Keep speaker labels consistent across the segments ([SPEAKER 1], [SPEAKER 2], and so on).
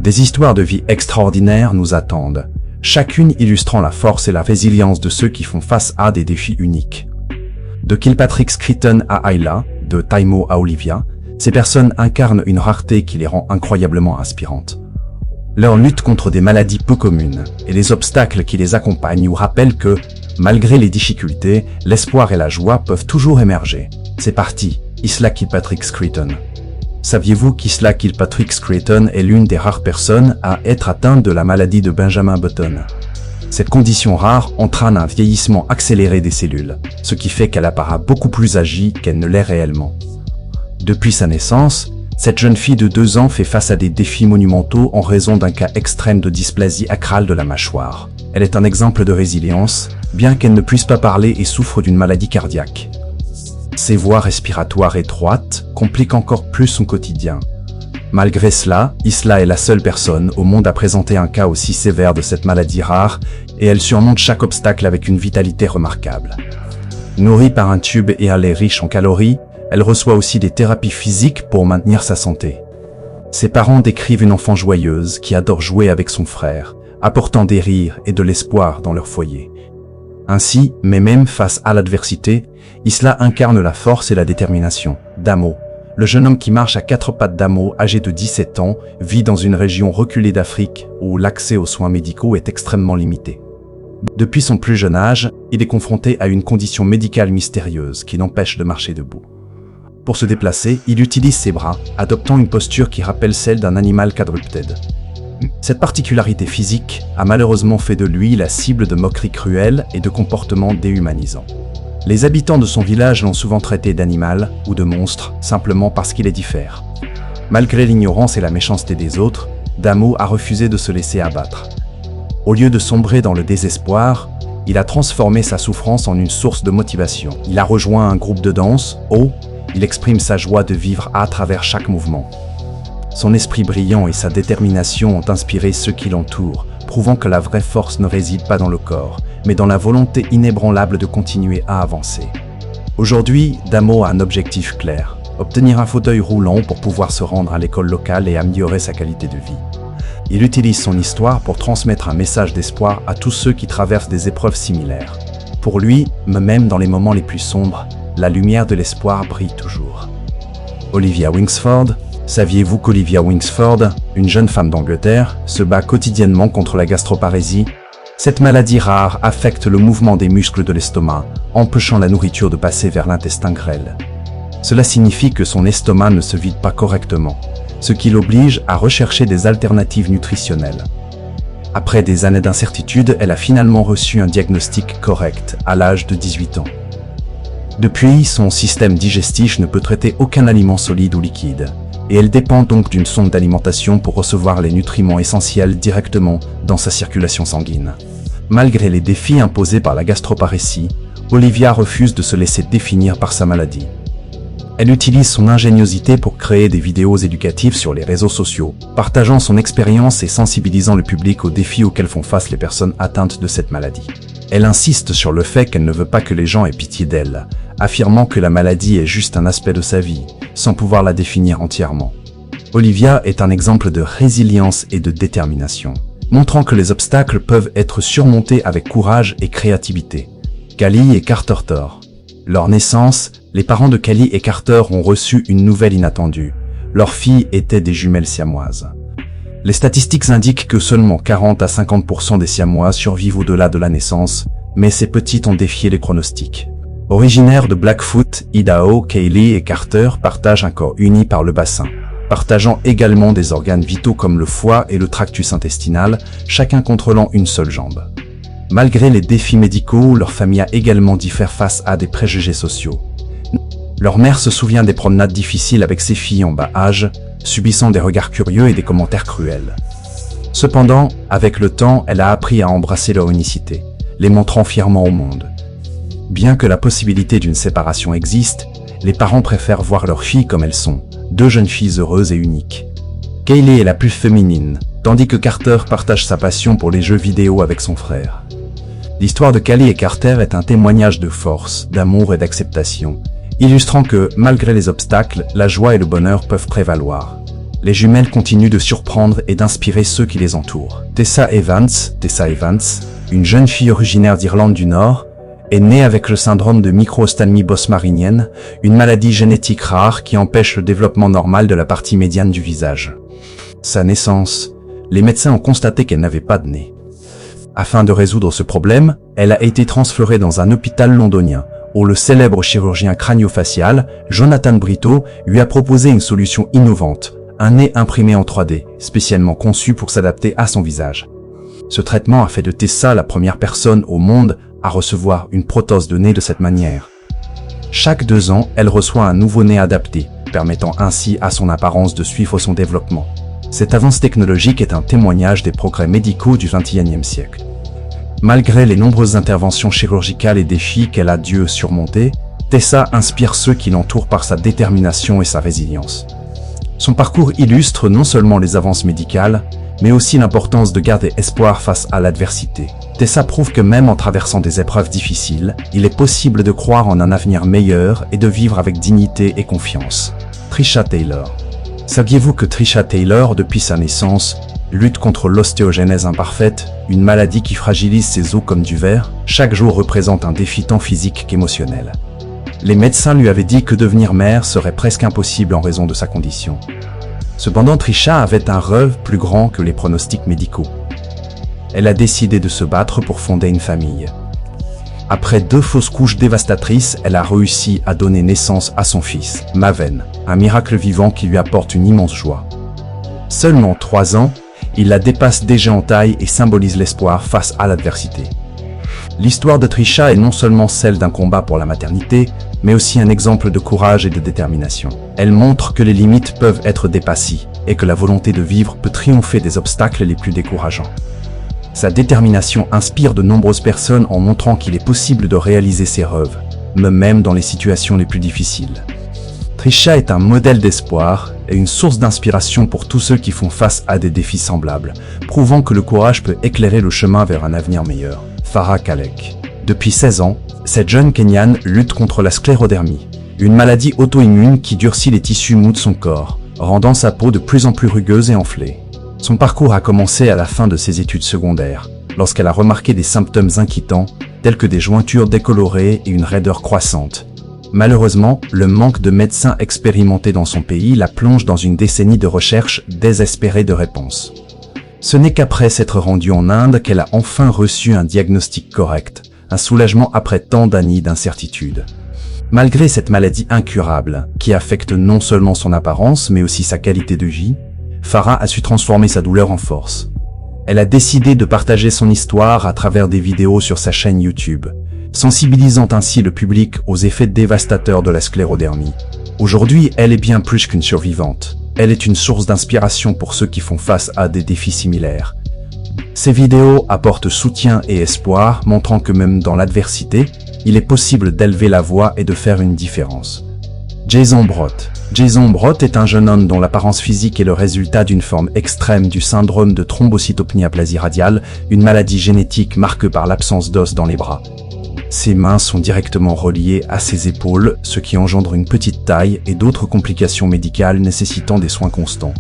[SPEAKER 1] Des histoires de vie extraordinaires nous attendent, chacune illustrant la force et la résilience de ceux qui font face à des défis uniques. De Kilpatrick Screeton à Ayla, de Taimo à Olivia, ces personnes incarnent une rareté qui les rend incroyablement inspirantes. Leur lutte contre des maladies peu communes et les obstacles qui les accompagnent nous rappellent que, malgré les difficultés, l'espoir et la joie peuvent toujours émerger. C'est parti, Isla Kilpatrick Screeton. Saviez-vous qu'Isla Kilpatrick Screeton est l'une des rares personnes à être atteinte de la maladie de Benjamin Button? Cette condition rare entraîne un vieillissement accéléré des cellules, ce qui fait qu'elle apparaît beaucoup plus âgée qu'elle ne l'est réellement. Depuis sa naissance, cette jeune fille de 2 ans fait face à des défis monumentaux en raison d'un cas extrême de dysplasie acrale de la mâchoire. Elle est un exemple de résilience, bien qu'elle ne puisse pas parler et souffre d'une maladie cardiaque. Ses voies respiratoires étroites compliquent encore plus son quotidien. Malgré cela, Isla est la seule personne au monde à présenter un cas aussi sévère de cette maladie rare et elle surmonte chaque obstacle avec une vitalité remarquable. Nourrie par un tube et un lait riche en calories, elle reçoit aussi des thérapies physiques pour maintenir sa santé. Ses parents décrivent une enfant joyeuse qui adore jouer avec son frère, apportant des rires et de l'espoir dans leur foyer. Ainsi, mais même face à l'adversité, Isla incarne la force et la détermination. Damo, le jeune homme qui marche à 4 pattes. Damo, âgé de 17 ans, vit dans une région reculée d'Afrique où l'accès aux soins médicaux est extrêmement limité. Depuis son plus jeune âge, il est confronté à une condition médicale mystérieuse qui l'empêche de marcher debout. Pour se déplacer, il utilise ses bras, adoptant une posture qui rappelle celle d'un animal quadrupède. Cette particularité physique a malheureusement fait de lui la cible de moqueries cruelles et de comportements déhumanisants. Les habitants de son village l'ont souvent traité d'animal ou de monstre simplement parce qu'il est diffère. Malgré l'ignorance et la méchanceté des autres, Damo a refusé de se laisser abattre. Au lieu de sombrer dans le désespoir, il a transformé sa souffrance en une source de motivation. Il a rejoint un groupe de danse, il exprime sa joie de vivre à travers chaque mouvement. Son esprit brillant et sa détermination ont inspiré ceux qui l'entourent, prouvant que la vraie force ne réside pas dans le corps, mais dans la volonté inébranlable de continuer à avancer. Aujourd'hui, Damo a un objectif clair, obtenir un fauteuil roulant pour pouvoir se rendre à l'école locale et améliorer sa qualité de vie. Il utilise son histoire pour transmettre un message d'espoir à tous ceux qui traversent des épreuves similaires. Pour lui, même dans les moments les plus sombres, la lumière de l'espoir brille toujours. Olivia Wingsford. Saviez-vous qu'Olivia Wingsford, une jeune femme d'Angleterre, se bat quotidiennement contre la gastroparésie? Cette maladie rare affecte le mouvement des muscles de l'estomac, empêchant la nourriture de passer vers l'intestin grêle. Cela signifie que son estomac ne se vide pas correctement, ce qui l'oblige à rechercher des alternatives nutritionnelles. Après des années d'incertitude, elle a finalement reçu un diagnostic correct à l'âge de 18 ans. Depuis, son système digestif ne peut traiter aucun aliment solide ou liquide, et elle dépend donc d'une sonde d'alimentation pour recevoir les nutriments essentiels directement dans sa circulation sanguine. Malgré les défis imposés par la gastroparésie, Olivia refuse de se laisser définir par sa maladie. Elle utilise son ingéniosité pour créer des vidéos éducatives sur les réseaux sociaux, partageant son expérience et sensibilisant le public aux défis auxquels font face les personnes atteintes de cette maladie. Elle insiste sur le fait qu'elle ne veut pas que les gens aient pitié d'elle, affirmant que la maladie est juste un aspect de sa vie, sans pouvoir la définir entièrement. Olivia est un exemple de résilience et de détermination, montrant que les obstacles peuvent être surmontés avec courage et créativité. Callie et Carter Thor. Leur naissance, les parents de Callie et Carter ont reçu une nouvelle inattendue. Leurs filles étaient des jumelles siamoises. Les statistiques indiquent que seulement 40 à 50% des siamois survivent au-delà de la naissance, mais ces petites ont défié les pronostics. Originaires de Blackfoot, Idaho, Callie et Carter partagent un corps uni par le bassin, partageant également des organes vitaux comme le foie et le tractus intestinal, chacun contrôlant une seule jambe. Malgré les défis médicaux, leur famille a également dû faire face à des préjugés sociaux. Leur mère se souvient des promenades difficiles avec ses filles en bas âge, subissant des regards curieux et des commentaires cruels. Cependant, avec le temps, elle a appris à embrasser leur unicité, les montrant fièrement au monde. Bien que la possibilité d'une séparation existe, les parents préfèrent voir leurs filles comme elles sont, 2 jeunes filles heureuses et uniques. Callie est la plus féminine, tandis que Carter partage sa passion pour les jeux vidéo avec son frère. L'histoire de Callie et Carter est un témoignage de force, d'amour et d'acceptation, illustrant que, malgré les obstacles, la joie et le bonheur peuvent prévaloir. Les jumelles continuent de surprendre et d'inspirer ceux qui les entourent. Tessa Evans, une jeune fille originaire d'Irlande du Nord, est née avec le syndrome de micro-ophtalmie bosmarinienne, une maladie génétique rare qui empêche le développement normal de la partie médiane du visage. Sa naissance, les médecins ont constaté qu'elle n'avait pas de nez. Afin de résoudre ce problème, elle a été transférée dans un hôpital londonien, où le célèbre chirurgien crânio-facial, Jonathan Brito, lui a proposé une solution innovante, un nez imprimé en 3D, spécialement conçu pour s'adapter à son visage. Ce traitement a fait de Tessa la première personne au monde à recevoir une prothèse de nez de cette manière. Chaque 2 ans, elle reçoit un nouveau nez adapté, permettant ainsi à son apparence de suivre son développement. Cette avance technologique est un témoignage des progrès médicaux du XXIe siècle. Malgré les nombreuses interventions chirurgicales et défis qu'elle a dû surmonter, Tessa inspire ceux qui l'entourent par sa détermination et sa résilience. Son parcours illustre non seulement les avances médicales, mais aussi l'importance de garder espoir face à l'adversité. Tessa prouve que même en traversant des épreuves difficiles, il est possible de croire en un avenir meilleur et de vivre avec dignité et confiance. Trisha Taylor. Saviez-vous que Trisha Taylor, depuis sa naissance, lutte contre l'ostéogenèse imparfaite, une maladie qui fragilise ses os comme du verre? Chaque jour représente un défi tant physique qu'émotionnel. Les médecins lui avaient dit que devenir mère serait presque impossible en raison de sa condition. Cependant, Trisha avait un rêve plus grand que les pronostics médicaux. Elle a décidé de se battre pour fonder une famille. Après 2 fausses couches dévastatrices, elle a réussi à donner naissance à son fils, Maven, un miracle vivant qui lui apporte une immense joie. Seulement 3 ans, il la dépasse déjà en taille et symbolise l'espoir face à l'adversité. L'histoire de Trisha est non seulement celle d'un combat pour la maternité, mais aussi un exemple de courage et de détermination. Elle montre que les limites peuvent être dépassées et que la volonté de vivre peut triompher des obstacles les plus décourageants. Sa détermination inspire de nombreuses personnes en montrant qu'il est possible de réaliser ses rêves, même dans les situations les plus difficiles. Trisha est un modèle d'espoir et une source d'inspiration pour tous ceux qui font face à des défis semblables, prouvant que le courage peut éclairer le chemin vers un avenir meilleur. Farah Khalek. Depuis 16 ans, cette jeune Kenyane lutte contre la sclérodermie, une maladie auto-immune qui durcit les tissus mous de son corps, rendant sa peau de plus en plus rugueuse et enflée. Son parcours a commencé à la fin de ses études secondaires, lorsqu'elle a remarqué des symptômes inquiétants, tels que des jointures décolorées et une raideur croissante. Malheureusement, le manque de médecins expérimentés dans son pays la plonge dans une décennie de recherches désespérées de réponses. Ce n'est qu'après s'être rendue en Inde qu'elle a enfin reçu un diagnostic correct, un soulagement après tant d'années d'incertitude. Malgré cette maladie incurable, qui affecte non seulement son apparence mais aussi sa qualité de vie, Farah a su transformer sa douleur en force. Elle a décidé de partager son histoire à travers des vidéos sur sa chaîne YouTube, sensibilisant ainsi le public aux effets dévastateurs de la sclérodermie. Aujourd'hui, elle est bien plus qu'une survivante. Elle est une source d'inspiration pour ceux qui font face à des défis similaires. Ces vidéos apportent soutien et espoir, montrant que même dans l'adversité, il est possible d'élever la voix et de faire une différence. Jason Brott. Jason Brott est un jeune homme dont l'apparence physique est le résultat d'une forme extrême du syndrome de thrombocytopénie radiale, une maladie génétique marquée par l'absence d'os dans les bras. Ses mains sont directement reliées à ses épaules, ce qui engendre une petite taille et d'autres complications médicales nécessitant des soins constants.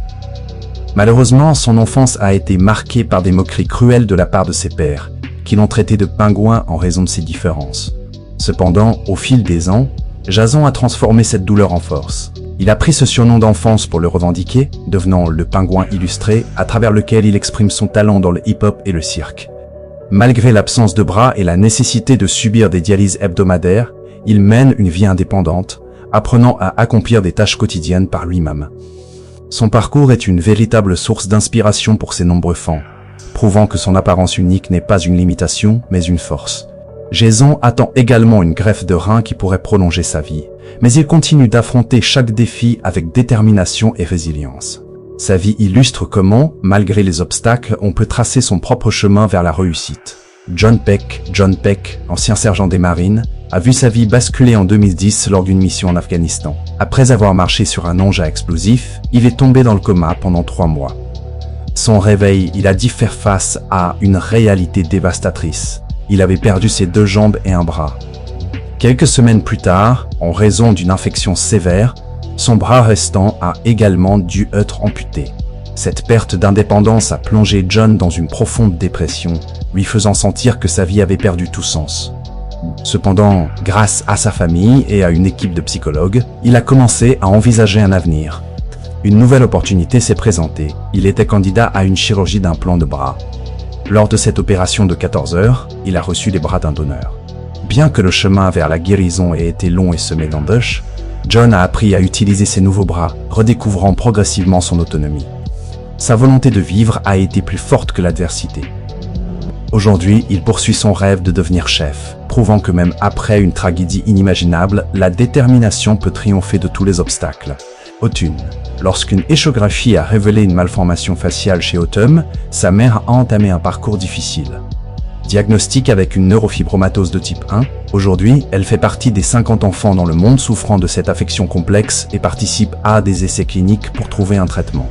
[SPEAKER 1] Malheureusement, son enfance a été marquée par des moqueries cruelles de la part de ses pairs, qui l'ont traité de pingouin en raison de ses différences. Cependant, au fil des ans, Jason a transformé cette douleur en force. Il a pris ce surnom d'enfance pour le revendiquer, devenant le pingouin illustré, à travers lequel il exprime son talent dans le hip-hop et le cirque. Malgré l'absence de bras et la nécessité de subir des dialyses hebdomadaires, il mène une vie indépendante, apprenant à accomplir des tâches quotidiennes par lui-même. Son parcours est une véritable source d'inspiration pour ses nombreux fans, prouvant que son apparence unique n'est pas une limitation, mais une force. Jason attend également une greffe de rein qui pourrait prolonger sa vie, mais il continue d'affronter chaque défi avec détermination et résilience. Sa vie illustre comment, malgré les obstacles, on peut tracer son propre chemin vers la réussite. John Peck, ancien sergent des marines, a vu sa vie basculer en 2010 lors d'une mission en Afghanistan. Après avoir marché sur un engin explosif, il est tombé dans le coma pendant 3 mois. Son réveil, il a dû faire face à une réalité dévastatrice. Il avait perdu ses 2 jambes et un bras. Quelques semaines plus tard, en raison d'une infection sévère, Son bras restant a également dû être amputé. Cette perte d'indépendance a plongé John dans une profonde dépression, lui faisant sentir que sa vie avait perdu tout sens. Cependant, grâce à sa famille et à une équipe de psychologues, il a commencé à envisager un avenir. Une nouvelle opportunité s'est présentée. Il était candidat à une chirurgie d'implant de bras. Lors de cette opération de 14 heures, il a reçu les bras d'un donneur. Bien que le chemin vers la guérison ait été long et semé d'embûches, John a appris à utiliser ses nouveaux bras, redécouvrant progressivement son autonomie. Sa volonté de vivre a été plus forte que l'adversité. Aujourd'hui, il poursuit son rêve de devenir chef, prouvant que même après une tragédie inimaginable, la détermination peut triompher de tous les obstacles. Autumn. Lorsqu'une échographie a révélé une malformation faciale chez Autumn, sa mère a entamé un parcours difficile. Diagnostic avec une neurofibromatose de type 1, aujourd'hui, elle fait partie des 50 enfants dans le monde souffrant de cette affection complexe et participe à des essais cliniques pour trouver un traitement.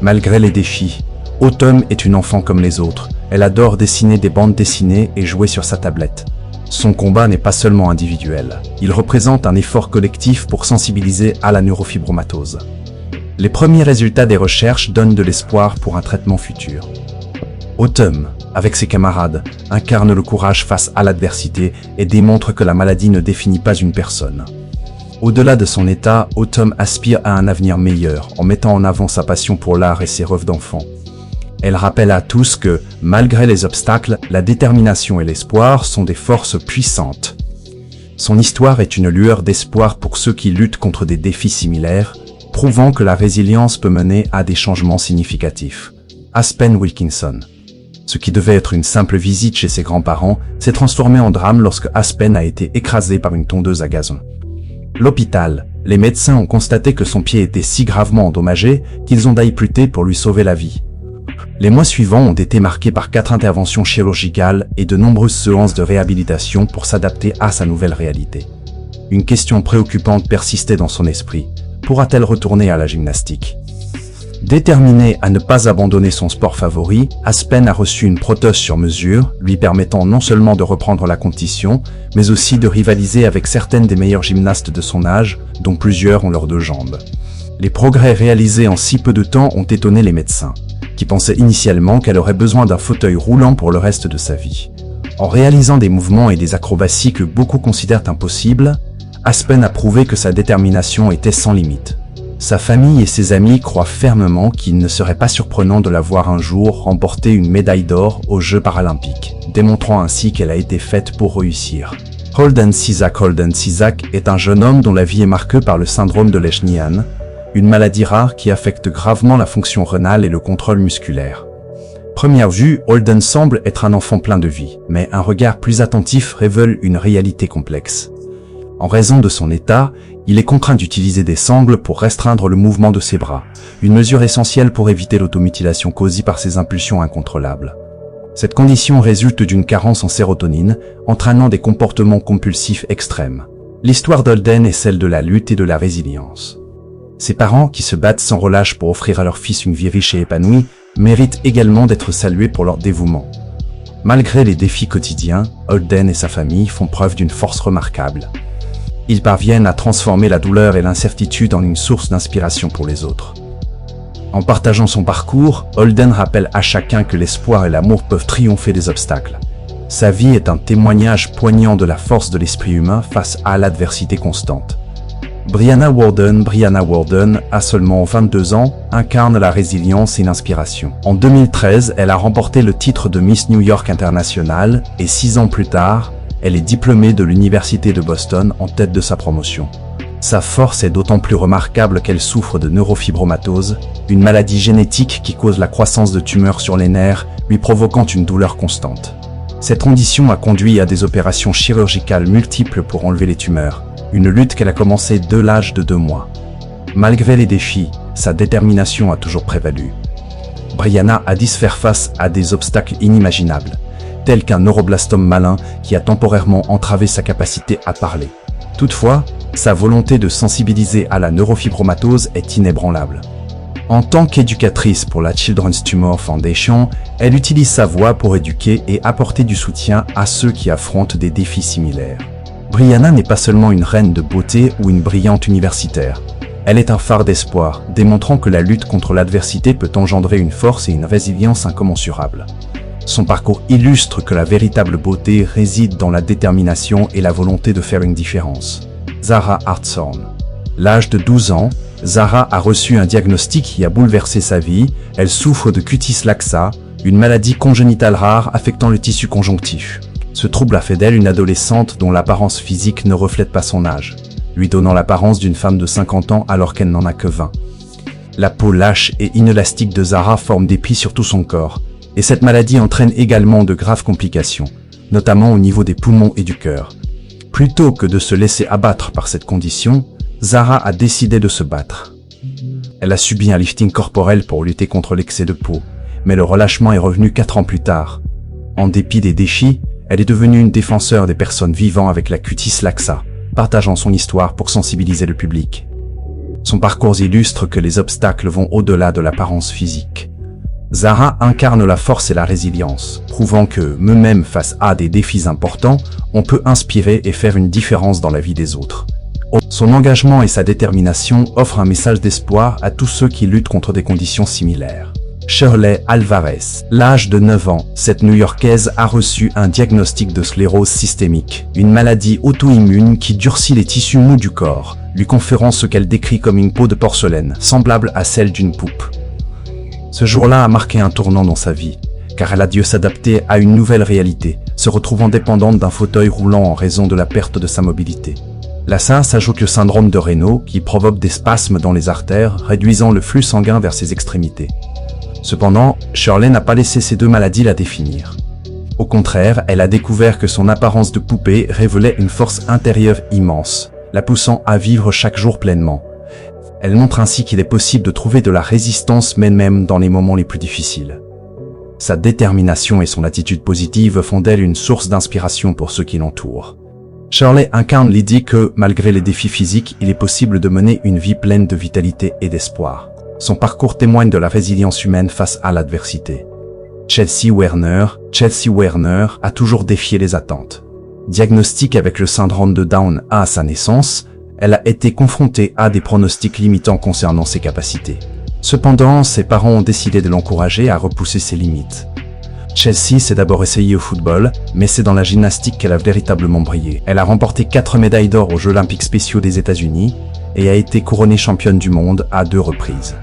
[SPEAKER 1] Malgré les défis, Autumn est une enfant comme les autres. Elle adore dessiner des bandes dessinées et jouer sur sa tablette. Son combat n'est pas seulement individuel, il représente un effort collectif pour sensibiliser à la neurofibromatose. Les premiers résultats des recherches donnent de l'espoir pour un traitement futur. Autumn, avec ses camarades, incarne le courage face à l'adversité et démontre que la maladie ne définit pas une personne. Au-delà de son état, Autumn aspire à un avenir meilleur en mettant en avant sa passion pour l'art et ses rêves d'enfant. Elle rappelle à tous que, malgré les obstacles, la détermination et l'espoir sont des forces puissantes. Son histoire est une lueur d'espoir pour ceux qui luttent contre des défis similaires, prouvant que la résilience peut mener à des changements significatifs. Aspen Wilkinson. Ce qui devait être une simple visite chez ses grands-parents s'est transformé en drame lorsque Aspen a été écrasé par une tondeuse à gazon. L'hôpital. Les médecins ont constaté que son pied était si gravement endommagé qu'ils ont daïpluté pour lui sauver la vie. Les mois suivants ont été marqués par 4 interventions chirurgicales et de nombreuses séances de réhabilitation pour s'adapter à sa nouvelle réalité. Une question préoccupante persistait dans son esprit. Pourra-t-elle retourner à la gymnastique ? Déterminée à ne pas abandonner son sport favori, Aspen a reçu une prothèse sur mesure, lui permettant non seulement de reprendre la compétition, mais aussi de rivaliser avec certaines des meilleures gymnastes de son âge, dont plusieurs ont leurs 2 jambes. Les progrès réalisés en si peu de temps ont étonné les médecins, qui pensaient initialement qu'elle aurait besoin d'un fauteuil roulant pour le reste de sa vie. En réalisant des mouvements et des acrobaties que beaucoup considèrent impossibles, Aspen a prouvé que sa détermination était sans limite. Sa famille et ses amis croient fermement qu'il ne serait pas surprenant de la voir un jour remporter une médaille d'or aux Jeux paralympiques, démontrant ainsi qu'elle a été faite pour réussir. Holden Cisak est un jeune homme dont la vie est marquée par le syndrome de Leschnian, une maladie rare qui affecte gravement la fonction rénale et le contrôle musculaire. Première vue, Holden semble être un enfant plein de vie, mais un regard plus attentif révèle une réalité complexe. En raison de son état, il est contraint d'utiliser des sangles pour restreindre le mouvement de ses bras, une mesure essentielle pour éviter l'automutilation causée par ses impulsions incontrôlables. Cette condition résulte d'une carence en sérotonine, entraînant des comportements compulsifs extrêmes. L'histoire d'Holden est celle de la lutte et de la résilience. Ses parents, qui se battent sans relâche pour offrir à leur fils une vie riche et épanouie, méritent également d'être salués pour leur dévouement. Malgré les défis quotidiens, Holden et sa famille font preuve d'une force remarquable. Ils parviennent à transformer la douleur et l'incertitude en une source d'inspiration pour les autres. En partageant son parcours, Holden rappelle à chacun que l'espoir et l'amour peuvent triompher des obstacles. Sa vie est un témoignage poignant de la force de l'esprit humain face à l'adversité constante. Brianna Worden, à seulement 22 ans, incarne la résilience et l'inspiration. En 2013, elle a remporté le titre de Miss New York International et 6 ans plus tard, elle est diplômée de l'Université de Boston en tête de sa promotion. Sa force est d'autant plus remarquable qu'elle souffre de neurofibromatose, une maladie génétique qui cause la croissance de tumeurs sur les nerfs, lui provoquant une douleur constante. Cette condition a conduit à des opérations chirurgicales multiples pour enlever les tumeurs, une lutte qu'elle a commencée dès l'âge de 2 mois. Malgré les défis, sa détermination a toujours prévalu. Brianna a dû faire face à des obstacles inimaginables, tel qu'un neuroblastome malin qui a temporairement entravé sa capacité à parler. Toutefois, sa volonté de sensibiliser à la neurofibromatose est inébranlable. En tant qu'éducatrice pour la Children's Tumor Foundation, elle utilise sa voix pour éduquer et apporter du soutien à ceux qui affrontent des défis similaires. Brianna n'est pas seulement une reine de beauté ou une brillante universitaire. Elle est un phare d'espoir, démontrant que la lutte contre l'adversité peut engendrer une force et une résilience incommensurables. Son parcours illustre que la véritable beauté réside dans la détermination et la volonté de faire une différence. Zara Hartshorn. L'âge de 12 ans, Zara a reçu un diagnostic qui a bouleversé sa vie. Elle souffre de cutis laxa, une maladie congénitale rare affectant le tissu conjonctif. Ce trouble a fait d'elle une adolescente dont l'apparence physique ne reflète pas son âge, lui donnant l'apparence d'une femme de 50 ans alors qu'elle n'en a que 20. La peau lâche et inélastique de Zara forme des plis sur tout son corps, et cette maladie entraîne également de graves complications, notamment au niveau des poumons et du cœur. Plutôt que de se laisser abattre par cette condition, Zara a décidé de se battre. Elle a subi un lifting corporel pour lutter contre l'excès de peau, mais le relâchement est revenu 4 ans plus tard. En dépit des défis, elle est devenue une défenseur des personnes vivant avec la cutis laxa, partageant son histoire pour sensibiliser le public. Son parcours illustre que les obstacles vont au-delà de l'apparence physique. Zara incarne la force et la résilience, prouvant que, même face à des défis importants, on peut inspirer et faire une différence dans la vie des autres. Son engagement et sa détermination offrent un message d'espoir à tous ceux qui luttent contre des conditions similaires. Shirley Alvarez. L'âge de 9 ans, cette New-Yorkaise a reçu un diagnostic de sclérose systémique, une maladie auto-immune qui durcit les tissus mous du corps, lui conférant ce qu'elle décrit comme une peau de porcelaine, semblable à celle d'une poupe. Ce jour-là a marqué un tournant dans sa vie, car elle a dû s'adapter à une nouvelle réalité, se retrouvant dépendante d'un fauteuil roulant en raison de la perte de sa mobilité. À ça s'ajoute le syndrome de Raynaud qui provoque des spasmes dans les artères, réduisant le flux sanguin vers ses extrémités. Cependant, Shirley n'a pas laissé ces deux maladies la définir. Au contraire, elle a découvert que son apparence de poupée révélait une force intérieure immense, la poussant à vivre chaque jour pleinement. Elle montre ainsi qu'il est possible de trouver de la résistance même dans les moments les plus difficiles. Sa détermination et son attitude positive font d'elle une source d'inspiration pour ceux qui l'entourent. Shirley incarne l'idée que, malgré les défis physiques, il est possible de mener une vie pleine de vitalité et d'espoir. Son parcours témoigne de la résilience humaine face à l'adversité. Chelsea Werner a toujours défié les attentes. Diagnostique avec le syndrome de Down à sa naissance, elle a été confrontée à des pronostics limitants concernant ses capacités. Cependant, ses parents ont décidé de l'encourager à repousser ses limites. Chelsea s'est d'abord essayée au football, mais c'est dans la gymnastique qu'elle a véritablement brillé. Elle a remporté 4 médailles d'or aux Jeux Olympiques spéciaux des États-Unis et a été couronnée championne du monde à 2 reprises.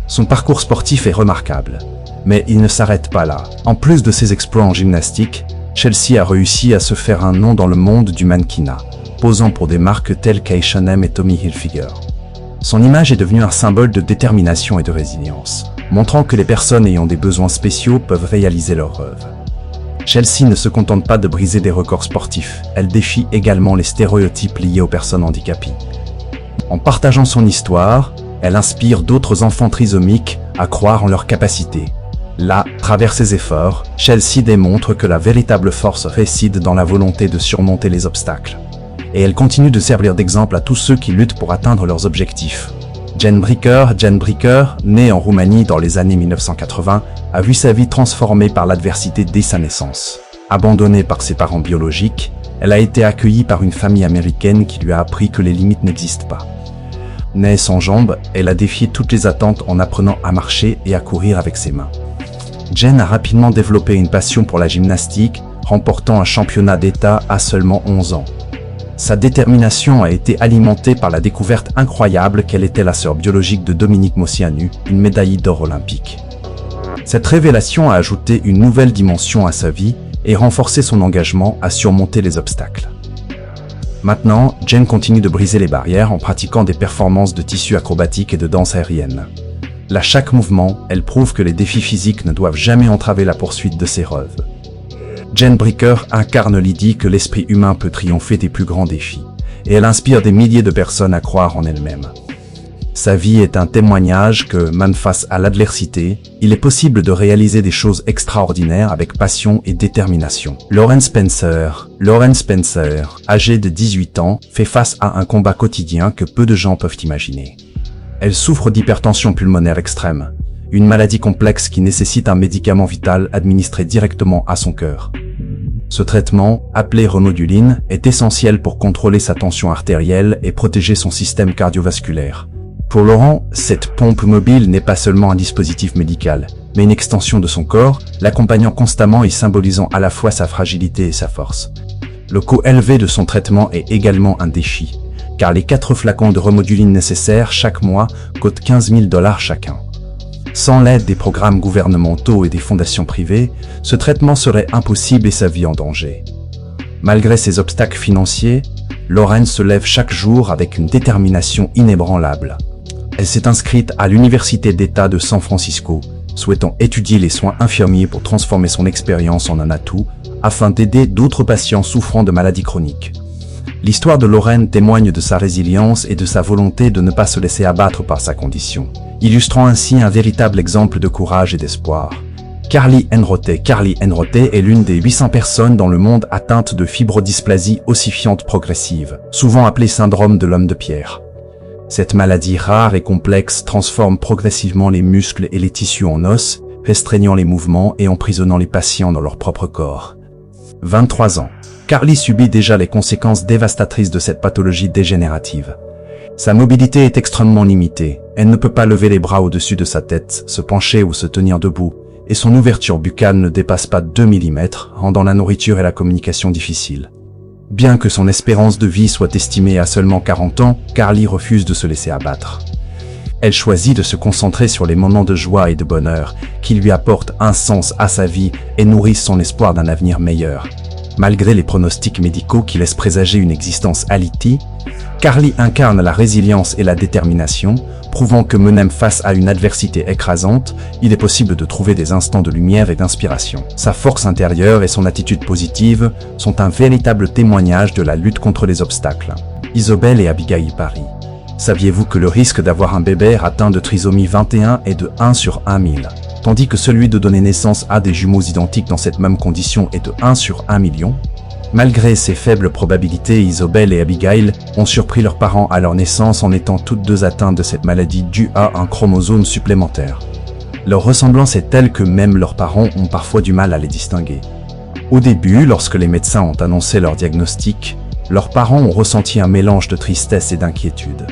[SPEAKER 1] Son parcours sportif est remarquable, mais il ne s'arrête pas là. En plus de ses exploits en gymnastique, Chelsea a réussi à se faire un nom dans le monde du mannequinat, posant pour des marques telles qu'H&M et Tommy Hilfiger. Son image est devenue un symbole de détermination et de résilience, montrant que les personnes ayant des besoins spéciaux peuvent réaliser leurs rêves. Chelsea ne se contente pas de briser des records sportifs, elle défie également les stéréotypes liés aux personnes handicapées. En partageant son histoire, elle inspire d'autres enfants trisomiques à croire en leurs capacités. Là, à travers ses efforts, Chelsea démontre que la véritable force réside dans la volonté de surmonter les obstacles. Et elle continue de servir d'exemple à tous ceux qui luttent pour atteindre leurs objectifs. Jane Bricker, née en Roumanie dans les années 1980, a vu sa vie transformée par l'adversité dès sa naissance. Abandonnée par ses parents biologiques, elle a été accueillie par une famille américaine qui lui a appris que les limites n'existent pas. Née sans jambes, elle a défié toutes les attentes en apprenant à marcher et à courir avec ses mains. Jane a rapidement développé une passion pour la gymnastique, remportant un championnat d'État à seulement 11 ans. Sa détermination a été alimentée par la découverte incroyable qu'elle était la sœur biologique de Dominique Moceanu, une médaille d'or olympique. Cette révélation a ajouté une nouvelle dimension à sa vie et renforcé son engagement à surmonter les obstacles. Maintenant, Jane continue de briser les barrières en pratiquant des performances de tissu acrobatique et de danse aérienne. À chaque mouvement, elle prouve que les défis physiques ne doivent jamais entraver la poursuite de ses rêves. Jane Bricker incarne l'idée que l'esprit humain peut triompher des plus grands défis, et elle inspire des milliers de personnes à croire en elle-même. Sa vie est un témoignage que, même face à l'adversité, il est possible de réaliser des choses extraordinaires avec passion et détermination. Lauren Spencer, âgée de 18 ans, fait face à un combat quotidien que peu de gens peuvent imaginer. Elle souffre d'hypertension pulmonaire extrême, une maladie complexe qui nécessite un médicament vital administré directement à son cœur. Ce traitement, appelé remoduline, est essentiel pour contrôler sa tension artérielle et protéger son système cardiovasculaire. Pour Laurent, cette pompe mobile n'est pas seulement un dispositif médical, mais une extension de son corps, l'accompagnant constamment et symbolisant à la fois sa fragilité et sa force. Le coût élevé de son traitement est également un défi, car les 4 flacons de remoduline nécessaires chaque mois coûtent 15 000 $ chacun. Sans l'aide des programmes gouvernementaux et des fondations privées, ce traitement serait impossible et sa vie en danger. Malgré ces obstacles financiers, Lorraine se lève chaque jour avec une détermination inébranlable. Elle s'est inscrite à l'Université d'État de San Francisco, souhaitant étudier les soins infirmiers pour transformer son expérience en un atout, afin d'aider d'autres patients souffrant de maladies chroniques. L'histoire de Lorraine témoigne de sa résilience et de sa volonté de ne pas se laisser abattre par sa condition, illustrant ainsi un véritable exemple de courage et d'espoir. Carly Enrote est l'une des 800 personnes dans le monde atteintes de fibrodysplasie ossifiante progressive, souvent appelée syndrome de l'homme de pierre. Cette maladie rare et complexe transforme progressivement les muscles et les tissus en os, restreignant les mouvements et emprisonnant les patients dans leur propre corps. 23 ans. Carly subit déjà les conséquences dévastatrices de cette pathologie dégénérative. Sa mobilité est extrêmement limitée, elle ne peut pas lever les bras au-dessus de sa tête, se pencher ou se tenir debout, et son ouverture buccale ne dépasse pas 2 mm, rendant la nourriture et la communication difficiles. Bien que son espérance de vie soit estimée à seulement 40 ans, Carly refuse de se laisser abattre. Elle choisit de se concentrer sur les moments de joie et de bonheur qui lui apportent un sens à sa vie et nourrissent son espoir d'un avenir meilleur. Malgré les pronostics médicaux qui laissent présager une existence alitie, Carly incarne la résilience et la détermination, prouvant que même face à une adversité écrasante, il est possible de trouver des instants de lumière et d'inspiration. Sa force intérieure et son attitude positive sont un véritable témoignage de la lutte contre les obstacles. Isobel et Abigail Paris. Saviez-vous que le risque d'avoir un bébé atteint de trisomie 21 est de 1 sur 1 000, tandis que celui de donner naissance à des jumeaux identiques dans cette même condition est de 1 sur 1 million? Malgré ces faibles probabilités, Isobel et Abigail ont surpris leurs parents à leur naissance en étant toutes deux atteintes de cette maladie due à un chromosome supplémentaire. Leur ressemblance est telle que même leurs parents ont parfois du mal à les distinguer. Au début, lorsque les médecins ont annoncé leur diagnostic, leurs parents ont ressenti un mélange de tristesse et d'inquiétude.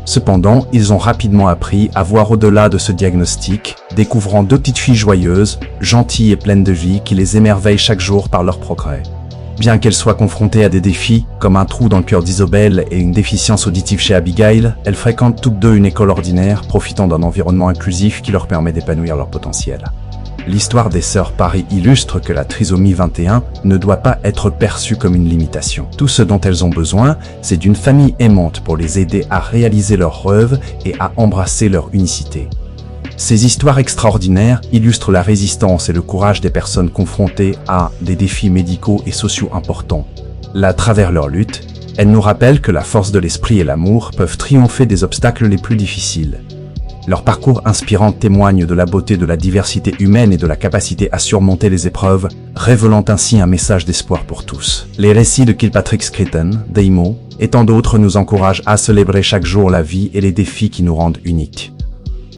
[SPEAKER 1] Cependant, ils ont rapidement appris à voir au-delà de ce diagnostic, découvrant 2 petites filles joyeuses, gentilles et pleines de vie qui les émerveillent chaque jour par leur progrès. Bien qu'elles soient confrontées à des défis, comme un trou dans le cœur d'Isobel et une déficience auditive chez Abigail, elles fréquentent toutes deux une école ordinaire, profitant d'un environnement inclusif qui leur permet d'épanouir leur potentiel. L'histoire des sœurs Paris illustre que la trisomie 21 ne doit pas être perçue comme une limitation. Tout ce dont elles ont besoin, c'est d'une famille aimante pour les aider à réaliser leurs rêves et à embrasser leur unicité. Ces histoires extraordinaires illustrent la résistance et le courage des personnes confrontées à des défis médicaux et sociaux importants. Là, à travers leur lutte, elles nous rappellent que la force de l'esprit et l'amour peuvent triompher des obstacles les plus difficiles. Leur parcours inspirant témoigne de la beauté de la diversité humaine et de la capacité à surmonter les épreuves, révélant ainsi un message d'espoir pour tous. Les récits de Kilpatrick Creighton, Daimo et tant d'autres nous encouragent à célébrer chaque jour la vie et les défis qui nous rendent uniques.